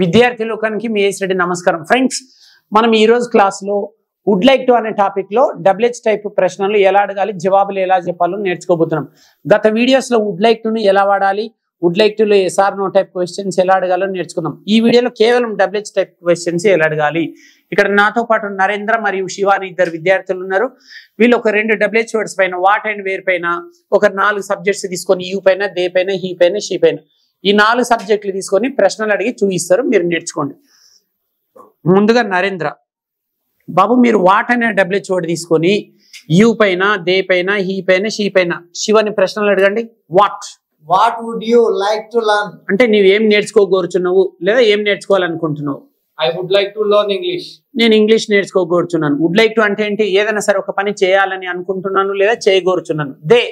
విద్యార్థి లోకానికి మీ ఏసరెడ్డి నమస్కారం ఫ్రెండ్స్. మనం ఈ రోజు క్లాస్ లో వుడ్ లైక్ టు అనే టాపిక్ లో డబ్ల్యూహెచ్ టైప్ ప్రశ్నలు ఎలా అడగాలి, జవాబులు ఎలా చెప్పాలో నేర్చుకోబోతున్నాం. గత వీడియోస్ లో వుడ్ లైక్ టు ను ఎలా వాడాలి, వుడ్ లైక్ టు లో ఎస్ఆర్ నో టైప్ క్వశ్చన్స్ ఎలా అడగాలో నేర్చుకుందాం. ఈ వీడియోలో కేవలం డబ్ల్యూహెచ్ టైప్ క్వశ్చన్స్ ఎలా అడగాలి. ఇక్కడ నాతో పాటు నరేంద్ర మరియు శివ అని ఇద్దరు విద్యార్థులు ఉన్నారు. వీళ్ళు ఒక 2 డబ్ల్యూహెచ్ వర్డ్స్ పైన వాట్ అండ్ వేర్ పైన ఒక 4 సబ్జెక్ట్స్ తీసుకొని యూ పైన, దే పైన, హీ పైన, షీ పైన ఈ 4 సబ్జెక్టులు తీసుకొని ప్రశ్నలు అడిగి చూపిస్తారు. మీరు నేర్చుకోండి. ముందుగా నరేంద్ర బాబు, మీరు వాట్ అనే డబ్ల్యూహెచ్ వర్డ్ తీసుకొని యూ పైన, దే పైన, హీ పైన, షీ పైన శివని ప్రశ్నలు అడగండి. What would you like to learn? అంటే నీవేం నేర్చుకోగోరుచున్నావు లేదా ఏం నేర్చుకోవాలనుకుంటున్నావు? I would like to learn English. నేను ఇంగ్లీష్ నేర్చుకోగోరుచున్నాను. వుడ్ లైక్ టు అంటే ఏంటి? ఏదైనా సరే ఒక పని చేయాలని అనుకుంటున్నాను లేదా చేయగోరుచున్నాను. They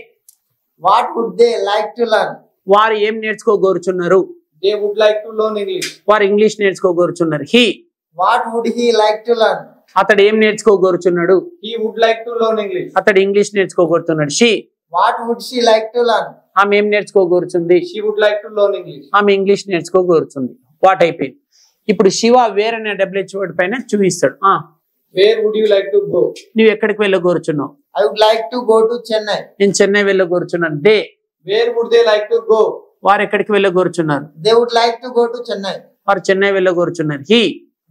what would they like to learn? వారు ఏం నేర్చుకోగోరుచున్నారు? They would like to learn English. వారు English నేర్చుకోగోరుచున్నారు. He what would he like to learn? అతడు ఏం నేర్చుకోగోరుచున్నాడు? He would like to learn English. అతడు ఇంగ్లీష్ నేర్చుకోగోరుతున్నాడు. She what would she like to learn? ఆమె ఏం నేర్చుకోగోరుచుంది? She would like to learn English. ఆమె ఇంగ్లీష్ నేర్చుకోగోరుచుంది. వాట్ అయిపోయింది. ఇప్పుడు శివ వేర్ అనే డబ్ల్యూహెచ్ వర్డ్ పైన చూపిస్తాడు. Where would you like to go? నువ్వు ఎక్కడికి వెళ్ళగోరుచున్నావు? I would like to go to Chennai. నేను చెన్నై వెళ్ళగోరుచున్నాను. They wear would they like to go? వారు ఎక్కడికి వెళ్ళగోరుచున్నారు? They would like to go to Chennai. వారు చెన్నై వెళ్ళగోరుచున్నారు. He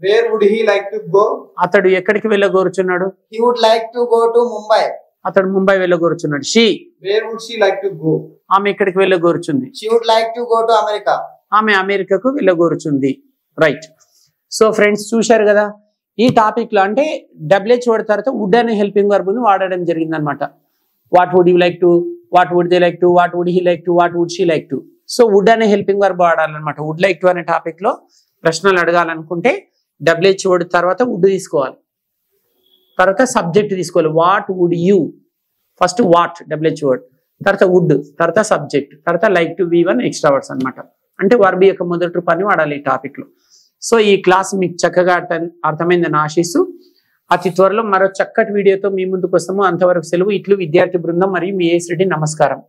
where would he like to go? అతడు ఎక్కడికి వెళ్ళగోరుచున్నాడు? He would like to go to Mumbai. అతడు ముంబై వెళ్ళగోరుచున్నాడు. She where would she like to go? ఆమె ఎక్కడికి వెళ్ళగోరుచుంది? She would like to go to America. ఆమె అమెరికాకు వెళ్ళగోరుచుంది. రైట్. సో ఫ్రెండ్స్, చూశారు కదా ఈ టాపిక్ లో అంటే డబ్ల్యూహెచ్ వర్డ్ తర్వాత వుడ్ అనే హెల్పింగ్ వర్బ్ ని వాడడం జరిగింది అనమాట. What would you like to, what would they like to, what would he like to, what would she like to. So would అనే హెల్పింగ్ వర్బ్ వాడాలన్నమాట. వుడ్ లైక్ టు అనే topic లో ప్రశ్నలు అడగాలనుకుంటే డబ్ల్యూహెచ్ వర్డ్ తర్వాత వుడ్ తీసుకోవాలి, తర్వాత subject తీసుకోవాలి. What would you, first what WH word, తర్వాత వుడ్, తర్వాత సబ్జెక్ట్, తర్వాత like to, V1 extra words అనమాట. అంటే వర్బ్ యొక్క మొదటి రూపాన్ని వాడాలి ఈ టాపిక్ లో. సో ఈ క్లాస్ మీకు చక్కగా అర్థమైందని ఆశిస్తూ అతి త్వరలో మరో చక్కటి వీడియోతో మీ ముందుకు వస్తాము. అంతవరకు సెలవు. ఇట్లు విద్యార్థి బృందం మరియు మీ ఏసరెడ్డి. నమస్కారం.